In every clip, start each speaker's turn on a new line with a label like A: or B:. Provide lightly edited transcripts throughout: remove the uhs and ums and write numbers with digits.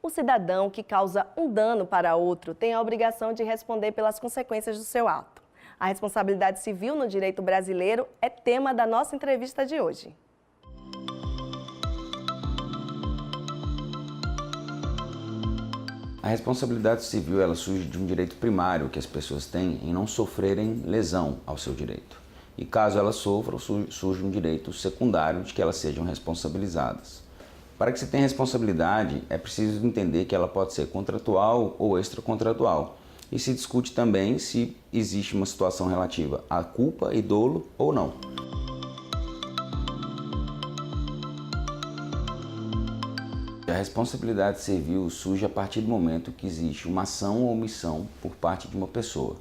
A: O cidadão que causa um dano para outro tem a obrigação de responder pelas consequências do seu ato. A responsabilidade civil no direito brasileiro é tema da nossa entrevista de hoje.
B: A responsabilidade civil ela surge de um direito primário que as pessoas têm em não sofrerem lesão ao seu direito. E caso elas sofram, surge um direito secundário de que elas sejam responsabilizadas. Para que se tenha responsabilidade, é preciso entender que ela pode ser contratual ou extracontratual. E se discute também se existe uma situação relativa à culpa e dolo ou não. A responsabilidade civil surge a partir do momento que existe uma ação ou omissão por parte de uma pessoa.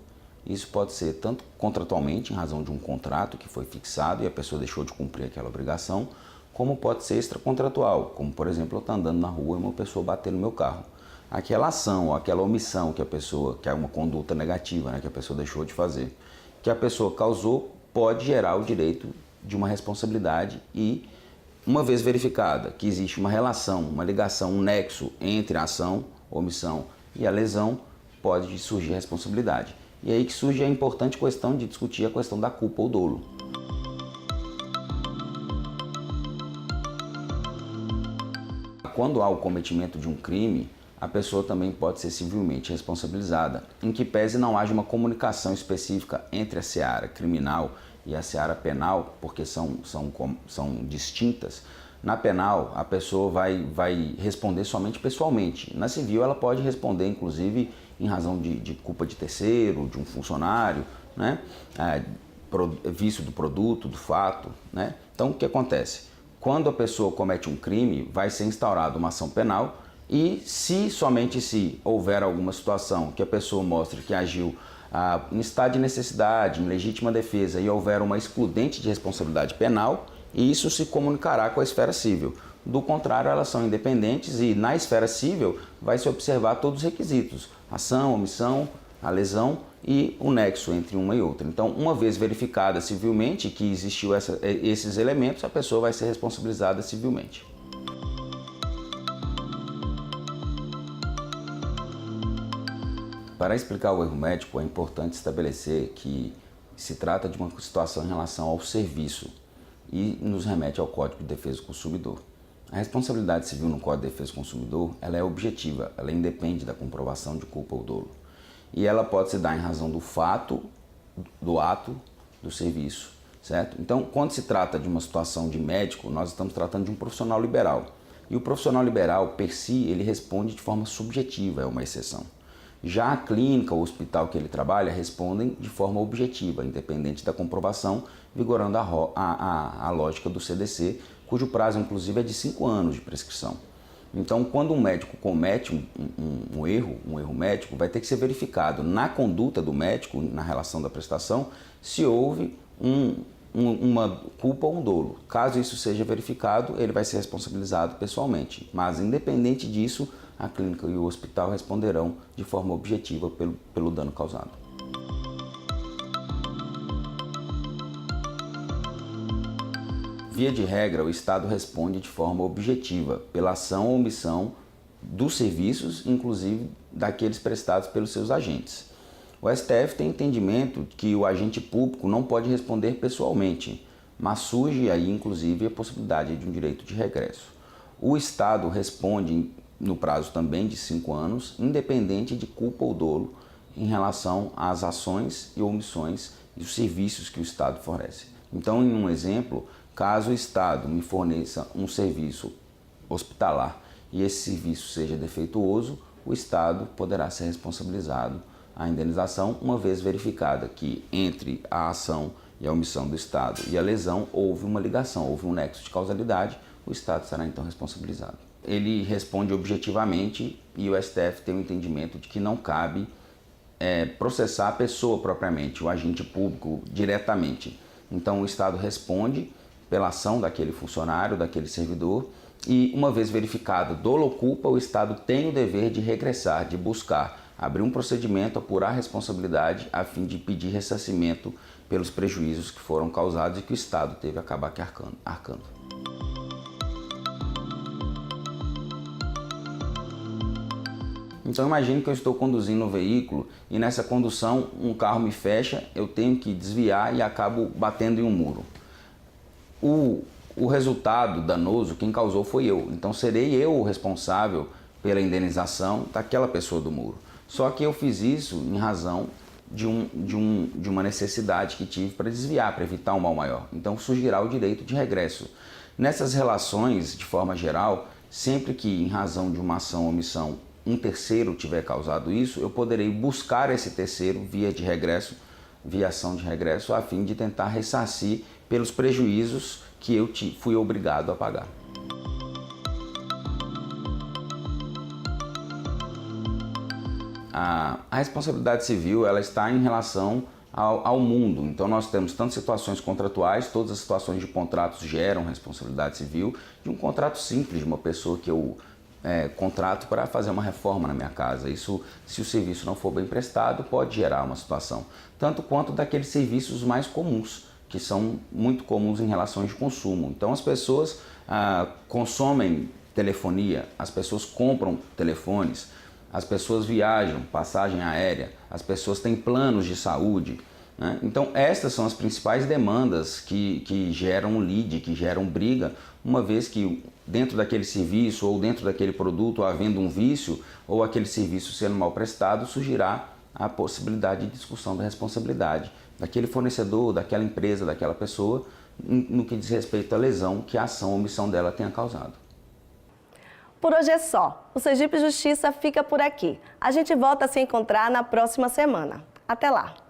B: Isso pode ser tanto contratualmente, em razão de um contrato que foi fixado e a pessoa deixou de cumprir aquela obrigação, como pode ser extracontratual, como por exemplo eu estou andando na rua e uma pessoa bater no meu carro. Aquela ação ou aquela omissão que é uma conduta negativa, né, que a pessoa deixou de fazer, que a pessoa causou, pode gerar o direito de uma responsabilidade e, uma vez verificada que existe uma relação, uma ligação, um nexo entre a ação, omissão e a lesão, pode surgir a responsabilidade. E aí que surge a importante questão de discutir a questão da culpa ou dolo. Quando há o cometimento de um crime, a pessoa também pode ser civilmente responsabilizada, em que pese não haja uma comunicação específica entre a seara criminal e a seara penal, porque são distintas. Na penal, a pessoa vai responder somente pessoalmente. Na civil, ela pode responder, inclusive, em razão de culpa de terceiro, de um funcionário, né? Vício do produto, do fato, né? Então, o que acontece? Quando a pessoa comete um crime, vai ser instaurada uma ação penal e somente se houver alguma situação que a pessoa mostre que agiu em estado de necessidade, em legítima defesa e houver uma excludente de responsabilidade penal, isso se comunicará com a esfera civil. Do contrário, elas são independentes e na esfera civil vai se observar todos os requisitos, ação, omissão, a lesão e o nexo entre uma e outra. Então, uma vez verificada civilmente que existiu esses elementos, a pessoa vai ser responsabilizada civilmente. Para explicar o erro médico, é importante estabelecer que se trata de uma situação em relação ao serviço e nos remete ao Código de Defesa do Consumidor. A responsabilidade civil no Código de Defesa do Consumidor ela é objetiva, ela independe da comprovação de culpa ou dolo. E ela pode se dar em razão do fato, do ato, do serviço, certo? Então, quando se trata de uma situação de médico, nós estamos tratando de um profissional liberal. E o profissional liberal, per si, ele responde de forma subjetiva, é uma exceção. Já a clínica, o hospital que ele trabalha, respondem de forma objetiva, independente da comprovação, vigorando a lógica do CDC, cujo prazo, inclusive, é de 5 anos de prescrição. Então, quando um médico comete um erro médico, vai ter que ser verificado na conduta do médico, na relação da prestação, se houve uma culpa ou um dolo. Caso isso seja verificado, ele vai ser responsabilizado pessoalmente. Mas, independente disso, a clínica e o hospital responderão de forma objetiva pelo dano causado. Via de regra, o Estado responde de forma objetiva pela ação ou omissão dos serviços, inclusive daqueles prestados pelos seus agentes. O STF tem entendimento que o agente público não pode responder pessoalmente, mas surge aí, inclusive, a possibilidade de um direito de regresso. O Estado responde no prazo também de 5 anos, independente de culpa ou dolo, em relação às ações e omissões e os serviços que o Estado fornece. Então, em um exemplo, caso o Estado me forneça um serviço hospitalar e esse serviço seja defeituoso, o Estado poderá ser responsabilizado a indenização, uma vez verificada que entre a ação e a omissão do Estado e a lesão houve uma ligação, houve um nexo de causalidade, o Estado será então responsabilizado. Ele responde objetivamente e o STF tem o entendimento de que não cabe processar a pessoa propriamente, o agente público diretamente. Então o Estado responde pela ação daquele funcionário, daquele servidor e uma vez verificado dolo ou culpa, o Estado tem o dever de regressar, de buscar, abrir um procedimento, apurar a responsabilidade a fim de pedir ressarcimento pelos prejuízos que foram causados e que o Estado teve a acabar arcando. Então imagine que eu estou conduzindo um veículo e nessa condução um carro me fecha, eu tenho que desviar e acabo batendo em um muro. O resultado danoso, quem causou foi eu, então serei eu o responsável pela indenização daquela pessoa do muro. Só que eu fiz isso em razão de uma necessidade que tive para desviar, para evitar um mal maior. Então surgirá o direito de regresso. Nessas relações, de forma geral, sempre que em razão de uma ação ou omissão um terceiro tiver causado isso, eu poderei buscar esse terceiro via ação de regresso, a fim de tentar ressarcir pelos prejuízos que eu fui obrigado a pagar. A responsabilidade civil ela está em relação ao mundo, então nós temos tanto situações contratuais, todas as situações de contratos geram responsabilidade civil, de um contrato simples de uma pessoa que eu contrato para fazer uma reforma na minha casa. Isso, se o serviço não for bem prestado, pode gerar uma situação, tanto quanto daqueles serviços mais comuns, que são muito comuns em relações de consumo. Então as pessoas consomem telefonia, as pessoas compram telefones, as pessoas viajam, passagem aérea, as pessoas têm planos de saúde, né? Então estas são as principais demandas que geram lead, que geram briga, uma vez que dentro daquele serviço ou dentro daquele produto havendo um vício ou aquele serviço sendo mal prestado, surgirá a possibilidade de discussão da responsabilidade daquele fornecedor, daquela empresa, daquela pessoa, no que diz respeito à lesão que a ação ou omissão dela tenha causado.
A: Por hoje é só. O Sergipe Justiça fica por aqui. A gente volta a se encontrar na próxima semana. Até lá!